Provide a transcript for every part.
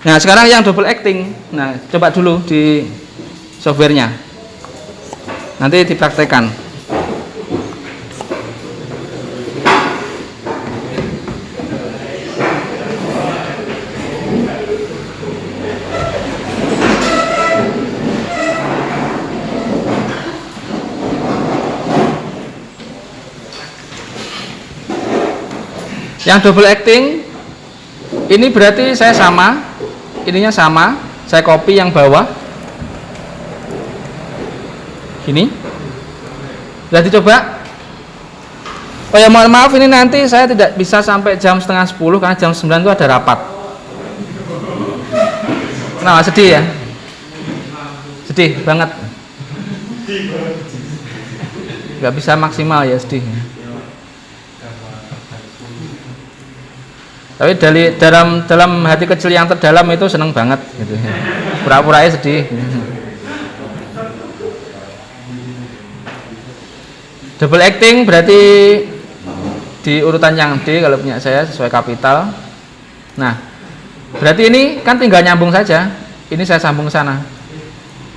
Nah sekarang yang double acting, nah coba dulu di softwarenya, nanti dipraktekkan. Yang double acting ini berarti saya sama, ininya sama, saya copy yang bawah gini. Sudah dicoba? Oh ya mohon maaf, ini nanti saya tidak bisa sampai jam 9:30 karena jam 9 itu ada rapat. Nah sedih ya, sedih banget, nggak bisa maksimal ya, sedih. Tapi dalam hati kecil yang terdalam itu seneng banget gitu. Pura-puranya sedih. Double acting berarti di urutan yang D kalau punya saya sesuai kapital. Nah, berarti ini kan tinggal nyambung saja. Ini saya sambung ke sana.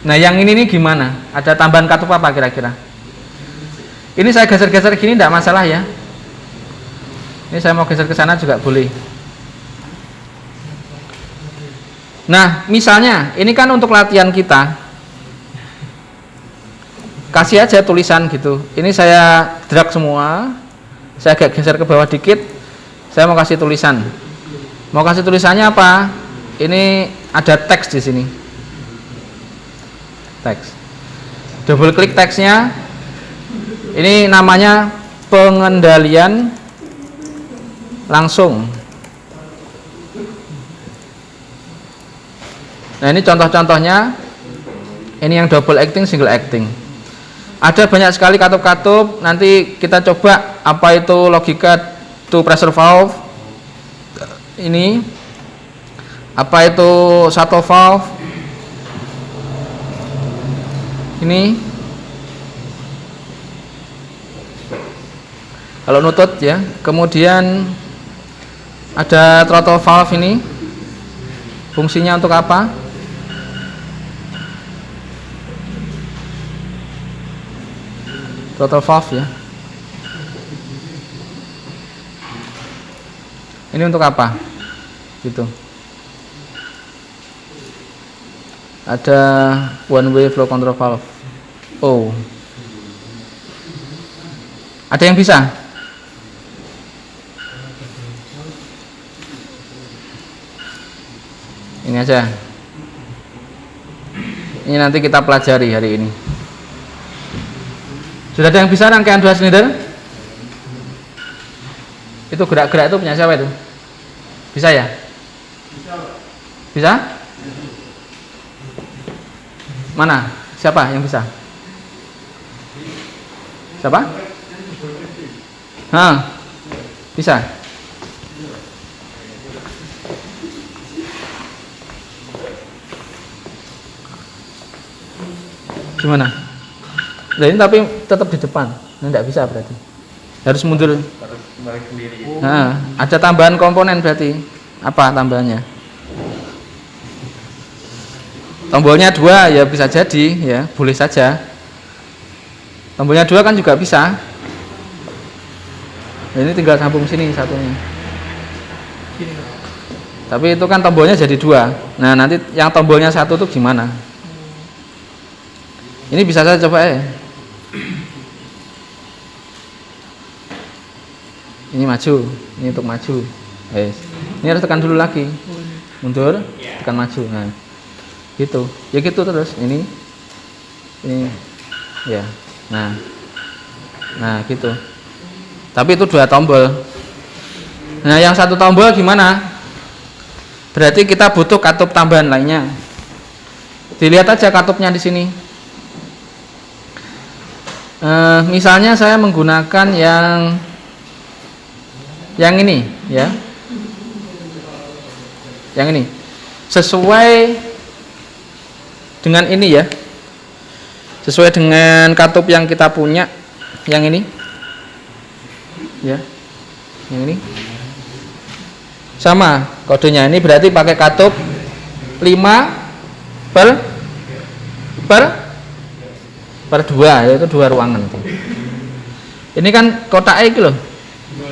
Nah, yang ini gimana? Ada tambahan katup apa kira-kira? Ini saya geser-geser gini tidak masalah ya. Ini saya mau geser ke sana juga boleh. Nah, misalnya ini kan untuk latihan kita. Kasih aja tulisan gitu. Ini saya drag semua. Saya agak geser ke bawah dikit. Saya mau kasih tulisan. Mau kasih tulisannya apa? Ini ada teks di sini. Teks. Double klik teksnya. Ini namanya pengendalian langsung. Nah ini contoh-contohnya. Ini yang double acting, single acting. Ada banyak sekali katup-katup. Nanti kita coba apa itu logika two pressure valve. Ini apa itu satu valve. Ini kalau nutut ya. Kemudian ada throttle valve ini. Fungsinya untuk apa? Throttle valve ya. Ini untuk apa? Gitu. Ada one way flow control valve. Oh. Ada yang bisa? Ini aja. Ini nanti kita pelajari hari ini. Sudah ada yang bisa rangkaian 2 silinder? Itu gerak-gerak itu punya siapa itu? Bisa ya? Bisa? Mana? Siapa yang bisa? Siapa? Hah? Bisa? Gimana? Nah ini tapi tetap di depan. Ini tidak bisa berarti. Harus mundur. Harus kembali sendiri. Nah, ada tambahan komponen berarti. Apa tambahannya? Tombolnya 2 ya bisa jadi ya, boleh saja. Tombolnya 2 kan juga bisa. Nah, ini tinggal sambung sini satunya. Tapi itu kan tombolnya jadi 2. Nah, nanti yang tombolnya 1 tuh gimana? Ini bisa saya coba ya. Ini maju, ini untuk maju. Ini harus tekan dulu lagi. Mundur, tekan maju. Nah, gitu. Ya gitu terus. Ini, ya. Nah, gitu. Tapi itu 2 tombol. Nah, yang 1 tombol gimana? Berarti kita butuh katup tambahan lainnya. Dilihat aja katupnya di sini. Misalnya saya menggunakan yang ini ya, yang ini sesuai dengan ini ya, sesuai dengan katup yang kita punya, yang ini ya, yang ini sama kodenya. Ini berarti pakai katup 5 per 2, yaitu 2 ruangan. Ini kan kotak iki loh.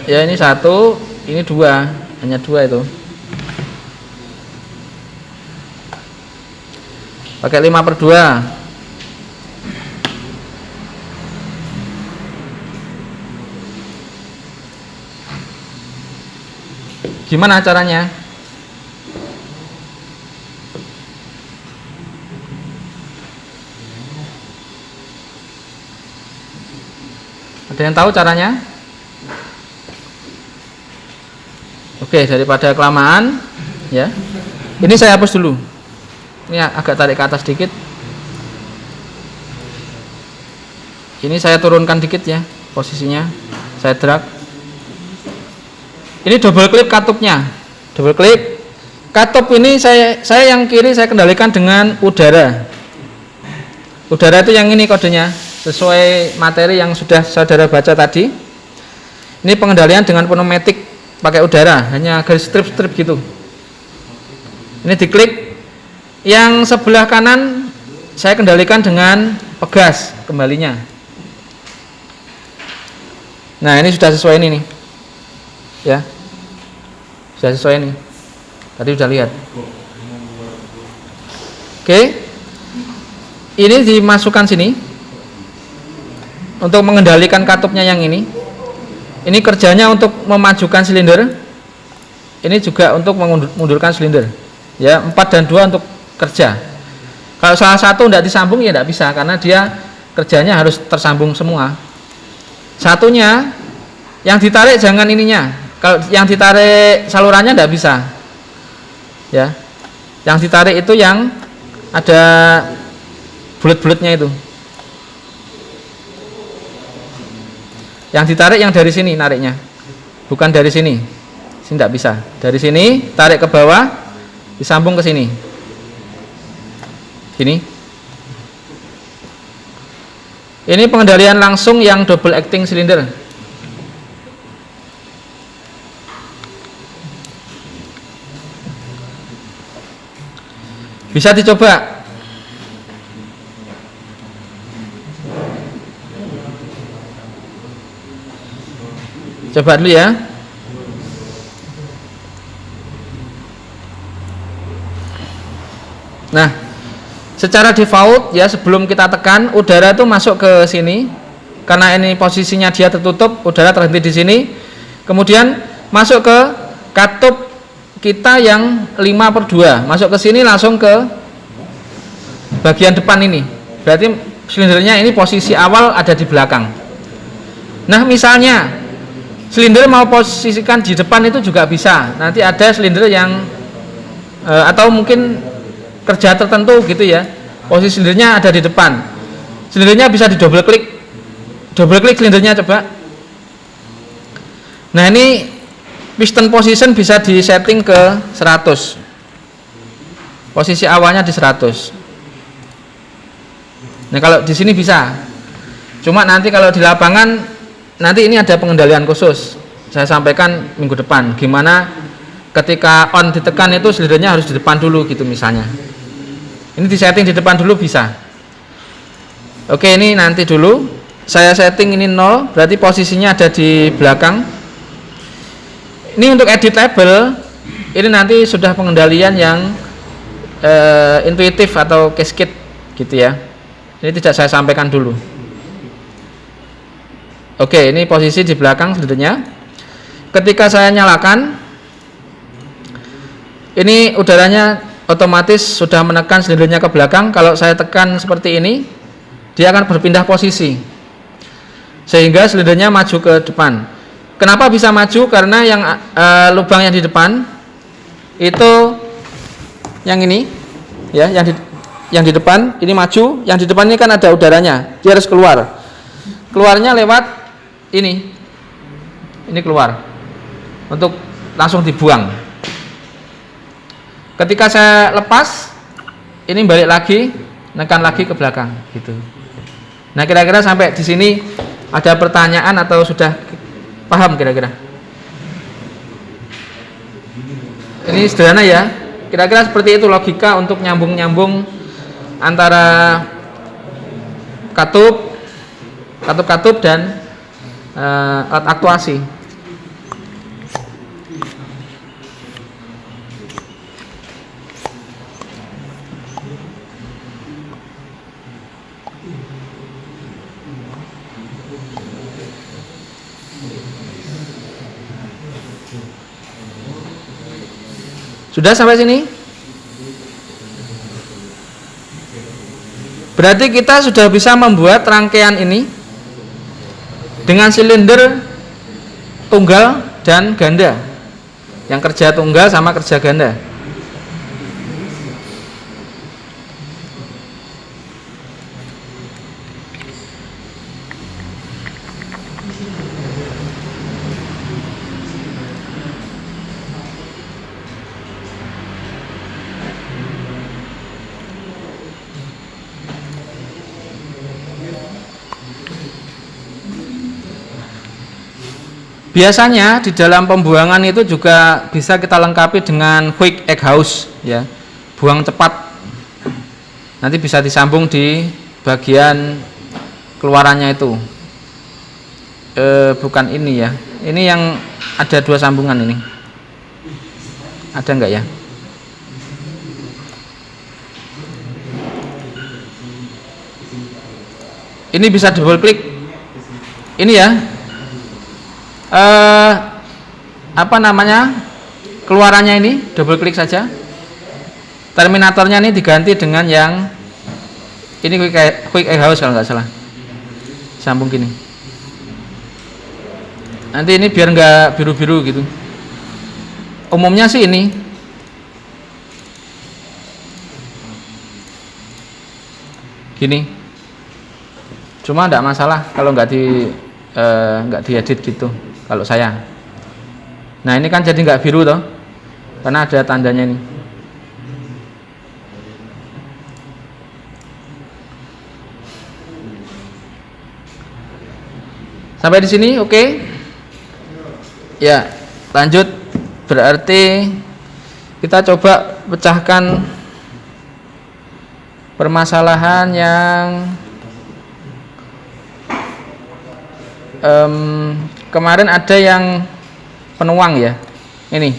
Ya ini 1, ini 2, hanya 2 itu. Pakai 5 per 2. Gimana caranya? Ada yang tahu caranya? Oke, daripada kelamaan ya. Ini saya hapus dulu. Ini agak tarik ke atas dikit. Ini saya turunkan dikit ya posisinya. Saya drag. Ini double klik katupnya. Double klik. Katup ini saya yang kiri saya kendalikan dengan udara. Udara itu yang ini kodenya, sesuai materi yang sudah saudara baca tadi. Ini pengendalian dengan pneumatik pakai udara, hanya garis strip-strip gitu. Ini diklik. Yang sebelah kanan saya kendalikan dengan pegas kembalinya. Nah, ini sudah sesuai ini nih. Ya. Sudah sesuai nih. Tadi sudah lihat. Oke. Ini dimasukkan sini. Untuk mengendalikan katupnya yang ini. Ini kerjanya untuk memajukan silinder. Ini juga untuk mengundurkan silinder. Ya, 4 dan 2 untuk kerja. Kalau salah satu tidak disambung ya tidak bisa karena dia kerjanya harus tersambung semua. Satunya yang ditarik jangan ininya. Kalau yang ditarik salurannya tidak bisa. Ya. Yang ditarik itu yang ada bulat-bulatnya itu. Yang ditarik yang dari sini nariknya. Bukan dari sini. Sini tidak bisa. Dari sini tarik ke bawah, disambung ke sini. Gini. Ini pengendalian langsung yang double acting silinder. Bisa dicoba. Coba dulu ya. Nah, secara default ya sebelum kita tekan udara itu masuk ke sini. Karena ini posisinya dia tertutup, udara terhenti di sini. Kemudian masuk ke katup kita yang 5 per 2, masuk ke sini langsung ke bagian depan ini. Berarti silindernya ini posisi awal ada di belakang. Nah, misalnya silinder mau posisikan di depan itu juga bisa. Nanti ada silinder yang atau mungkin kerja tertentu gitu ya. Posisi silindernya ada di depan. Silindernya bisa di double klik. Double klik silindernya coba. Nah, ini piston position bisa disetting ke 100. Posisi awalnya di 100. Nah, kalau di sini bisa. Cuma nanti kalau di lapangan nanti ini ada pengendalian khusus. Saya sampaikan minggu depan gimana ketika on ditekan itu silindernya harus di depan dulu gitu misalnya. Ini disetting di depan dulu bisa. Oke, ini nanti dulu. Saya setting ini 0, berarti posisinya ada di belakang. Ini untuk edit label, ini nanti sudah pengendalian yang intuitif atau cascade gitu ya. Ini tidak saya sampaikan dulu. Oke, ini posisi di belakang silindernya. Ketika saya nyalakan, ini udaranya otomatis sudah menekan silindernya ke belakang. Kalau saya tekan seperti ini, dia akan berpindah posisi sehingga silindernya maju ke depan. Kenapa bisa maju? Karena yang lubang yang di depan itu yang ini ya, yang di depan ini maju, yang di depan ini kan ada udaranya, dia harus keluar. Keluarnya lewat ini keluar untuk langsung dibuang. Ketika saya lepas, ini balik lagi, nekan lagi ke belakang gitu. Nah, kira-kira sampai di sini ada pertanyaan atau sudah paham kira-kira? Ini sederhana ya. Kira-kira seperti itu logika untuk nyambung-nyambung antara katup dan alat aktuasi. Sudah sampai sini? Berarti kita sudah bisa membuat rangkaian ini dengan silinder tunggal dan ganda. Yang kerja tunggal sama kerja ganda. Biasanya di dalam pembuangan itu juga bisa kita lengkapi dengan quick egg house, ya, buang cepat. Nanti bisa disambung di bagian keluarannya itu. Bukan ini ya, ini yang ada 2 sambungan ini. Ada enggak ya? Ini bisa double klik. Ini ya. Apa namanya, keluarannya ini double klik saja. Terminatornya ini diganti dengan yang ini quick egg house kalau nggak salah, sambung gini. Nanti ini biar nggak biru-biru gitu. Umumnya sih ini. Gini. Cuma nggak masalah kalau nggak diedit gitu kalau saya. Nah ini kan jadi nggak biru toh, karena ada tandanya ini. Sampai di sini oke? Ya, lanjut. Berarti kita coba pecahkan permasalahan yang kemarin ada yang penuang ya. Ini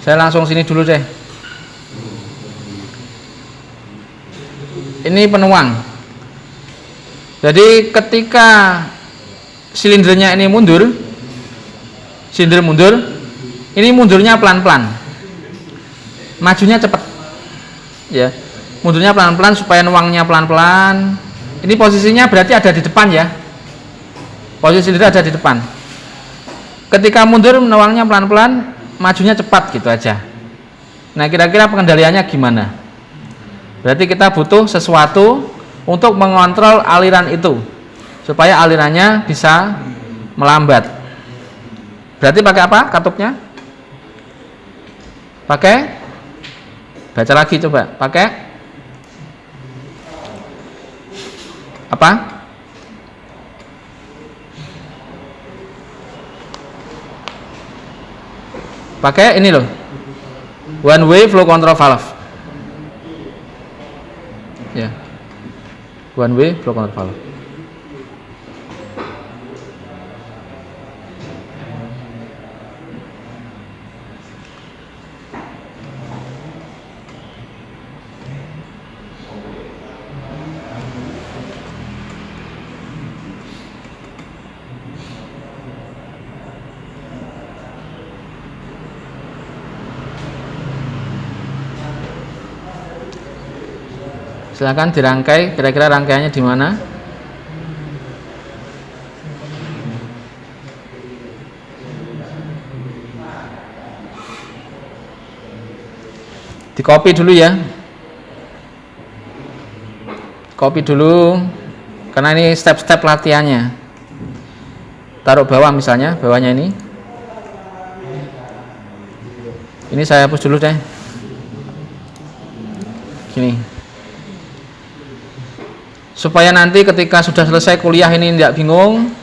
saya langsung sini dulu deh. Ini penuang. Jadi ketika silindernya ini silinder mundur, ini mundurnya pelan-pelan, majunya cepat ya. Mundurnya pelan-pelan supaya nuangnya pelan-pelan. Ini posisinya berarti ada di depan ya. Posisi silinder ada di depan. Ketika mundur nuangnya pelan-pelan, majunya cepat gitu aja. Nah kira-kira pengendaliannya gimana? Berarti kita butuh sesuatu untuk mengontrol aliran itu supaya alirannya bisa melambat. Berarti pakai apa katupnya? Pakai, baca lagi coba, pakai apa? Pakai ini loh, one way flow control valve ya, one way flow control valve. Silakan dirangkai, kira-kira rangkaiannya di mana? Di copy dulu ya. Copy dulu karena ini step-step latihannya. Taruh bawah misalnya, bawahnya ini. Ini saya hapus dulu deh. Gini. Supaya nanti ketika sudah selesai kuliah ini tidak bingung.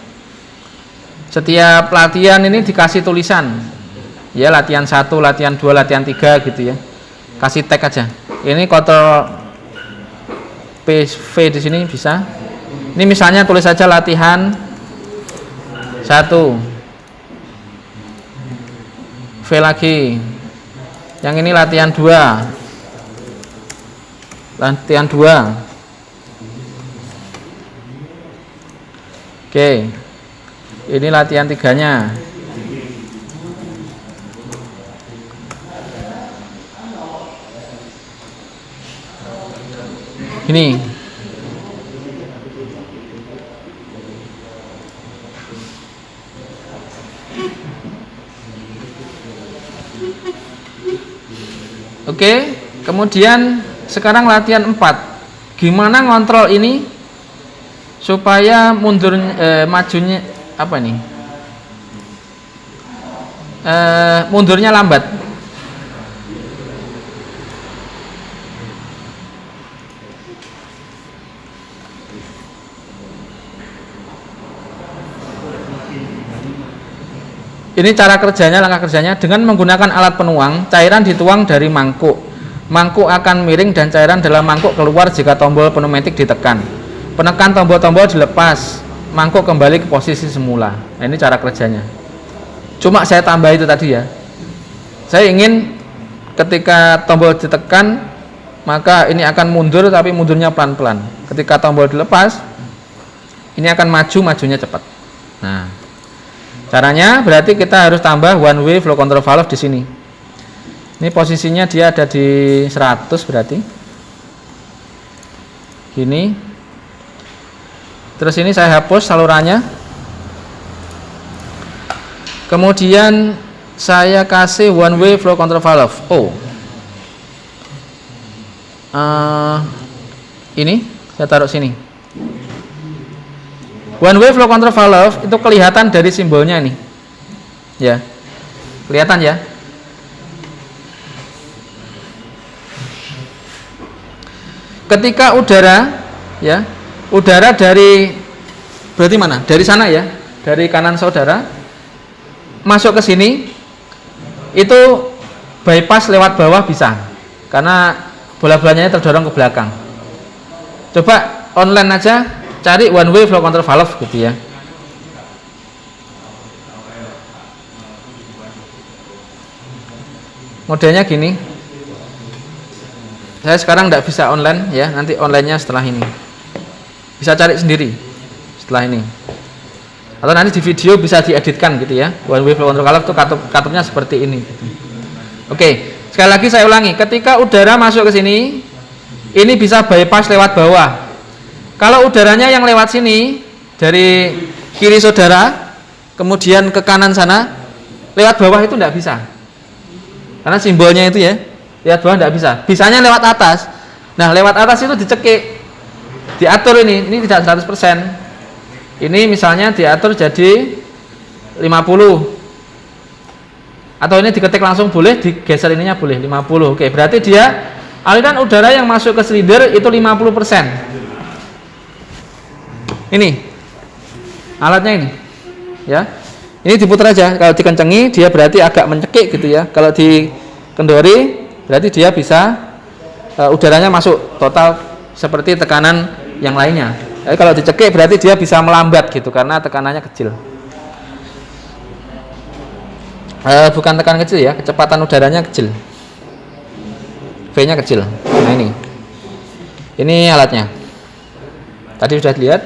Setiap latihan ini dikasih tulisan Ya, latihan 1, latihan 2, latihan 3 gitu ya. Kasih tag aja. Ini Ctrl V di sini bisa. Ini misalnya tulis saja latihan 1. V lagi. Yang ini latihan 2. Latihan 2. Oke. Ini latihan 3-nya. Ini. Oke, kemudian sekarang latihan 4. Gimana ngontrol ini supaya mundur majunya apa nih? Mundurnya lambat. Ini cara kerjanya, langkah kerjanya dengan menggunakan alat penuang, cairan dituang dari mangkuk. Mangkuk akan miring dan cairan dalam mangkuk keluar jika tombol pneumatik ditekan. Penekan tombol-tombol dilepas, mangkuk kembali ke posisi semula. Nah, ini cara kerjanya. Cuma saya tambah itu tadi ya. Saya ingin ketika tombol ditekan, maka ini akan mundur tapi mundurnya pelan-pelan. Ketika tombol dilepas, ini akan maju, majunya cepat. Nah, caranya berarti kita harus tambah one way flow control valve di sini. Ini posisinya dia ada di 100 berarti. Gini. Terus ini saya hapus salurannya. Kemudian saya kasih one way flow control valve. Ini saya taruh sini. One way flow control valve itu kelihatan dari simbolnya nih. Ya. Kelihatan ya? Ketika udara ya, udara dari berarti mana? Dari sana ya, dari kanan saudara masuk ke sini itu bypass lewat bawah bisa karena bola-bolanya terdorong ke belakang. Coba online aja cari one way flow control valve gitu ya. Modelnya gini. Saya sekarang tidak bisa online ya, nanti onlinenya setelah ini. Bisa cari sendiri setelah ini. Atau nanti di video bisa dieditkan gitu ya. One way flow control valve itu katupnya seperti ini gitu. Oke, sekali lagi saya ulangi, ketika udara masuk ke sini, ini bisa bypass lewat bawah. Kalau udaranya yang lewat sini dari kiri saudara, kemudian ke kanan sana, lewat bawah itu tidak bisa. Karena simbolnya itu ya, lewat bawah tidak bisa. Bisanya lewat atas. Nah, lewat atas itu dicekik. Diatur ini tidak 100%. Ini misalnya diatur jadi 50. Atau ini diketik langsung boleh, digeser ininya boleh 50. Oke, berarti dia aliran udara yang masuk ke silinder itu 50%. Ini alatnya ini ya, ini diputar aja. Kalau dikencengi dia berarti agak mencekik gitu ya. Kalau dikendori berarti dia bisa udaranya masuk total seperti tekanan yang lainnya. Jadi kalau dicekik berarti dia bisa melambat gitu karena tekanannya kecil. Bukan tekanan kecil ya, kecepatan udaranya kecil. V-nya kecil. Nah ini alatnya. Tadi sudah dilihat.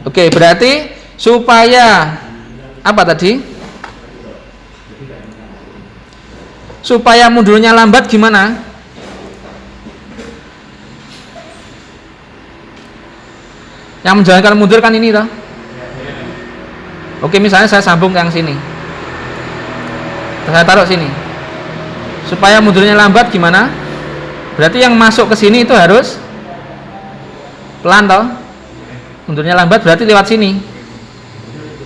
Oke, berarti supaya apa tadi? Supaya mundurnya lambat gimana? Yang menjalankan mundur kan ini toh. Oke, misalnya saya sambung yang sini. Saya taruh sini. Supaya mundurnya lambat gimana? Berarti yang masuk ke sini itu harus pelan toh. Mundurnya lambat berarti lewat sini.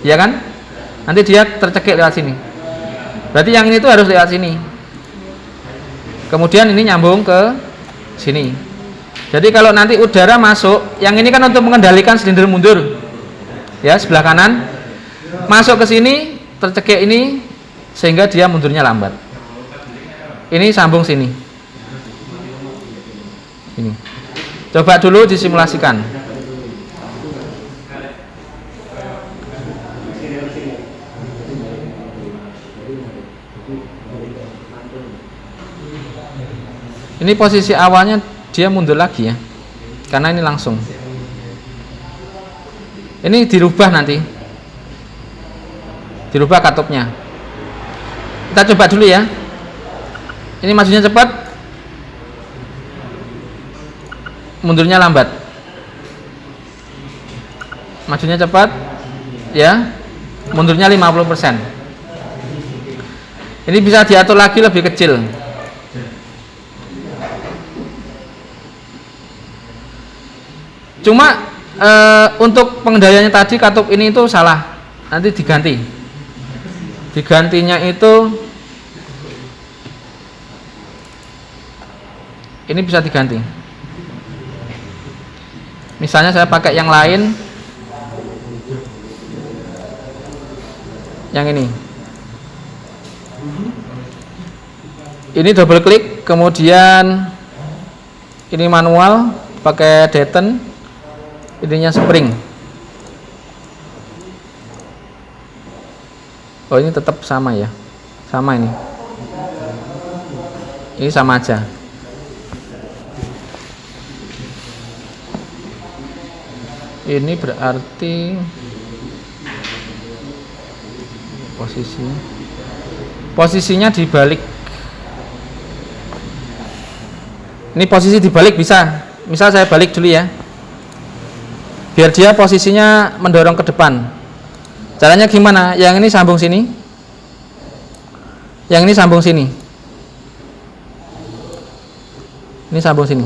Ya kan? Nanti dia tercekik lewat sini. Berarti yang ini tuh harus lewat sini. Kemudian ini nyambung ke sini. Jadi kalau nanti udara masuk, yang ini kan untuk mengendalikan silinder mundur. Ya, sebelah kanan. Masuk ke sini, tercekik ini, sehingga dia mundurnya lambat. Ini sambung sini. Ini. Coba dulu disimulasikan. Ini posisi awalnya dia mundur lagi ya, karena ini langsung. Ini dirubah nanti, dirubah katupnya. Kita coba dulu ya. Ini majunya cepat, mundurnya lambat. Majunya cepat, ya, mundurnya 50%. Ini bisa diatur lagi lebih kecil. Cuma untuk pengendaliannya tadi katup ini itu salah, nanti diganti. Digantinya itu ini bisa diganti. Misalnya saya pakai yang lain, yang ini. Ini double klik, kemudian ini manual pakai Dayton. Ininya spring. Oh, ini tetap sama ya, sama ini sama aja. Ini berarti posisinya dibalik. Ini posisi dibalik bisa, misal saya balik dulu ya, biar dia posisinya mendorong ke depan. Caranya gimana? Yang ini sambung sini, yang ini sambung sini, ini sambung sini,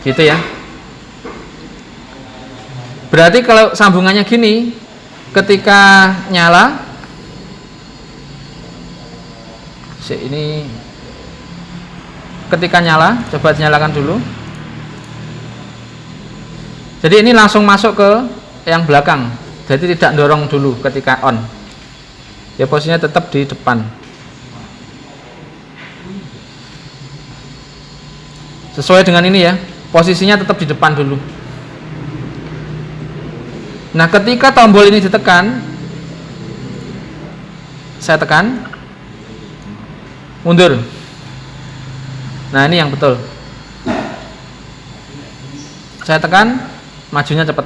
gitu ya. Berarti kalau sambungannya gini, ketika nyala, ini ketika nyala, coba dinyalakan dulu. Jadi ini langsung masuk ke yang belakang, jadi tidak dorong dulu ketika on. Ya, posisinya tetap di depan. Sesuai dengan ini ya, posisinya tetap di depan dulu. Nah, ketika tombol ini ditekan, saya tekan, mundur. Nah, ini yang betul. Saya tekan, majunya cepat,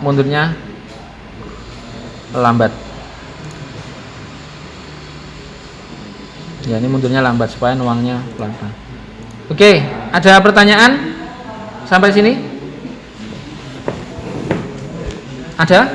mundurnya lambat. Ya, ini mundurnya lambat supaya nuangnya pelan-pelan. Oke, ada pertanyaan sampai sini? Ada?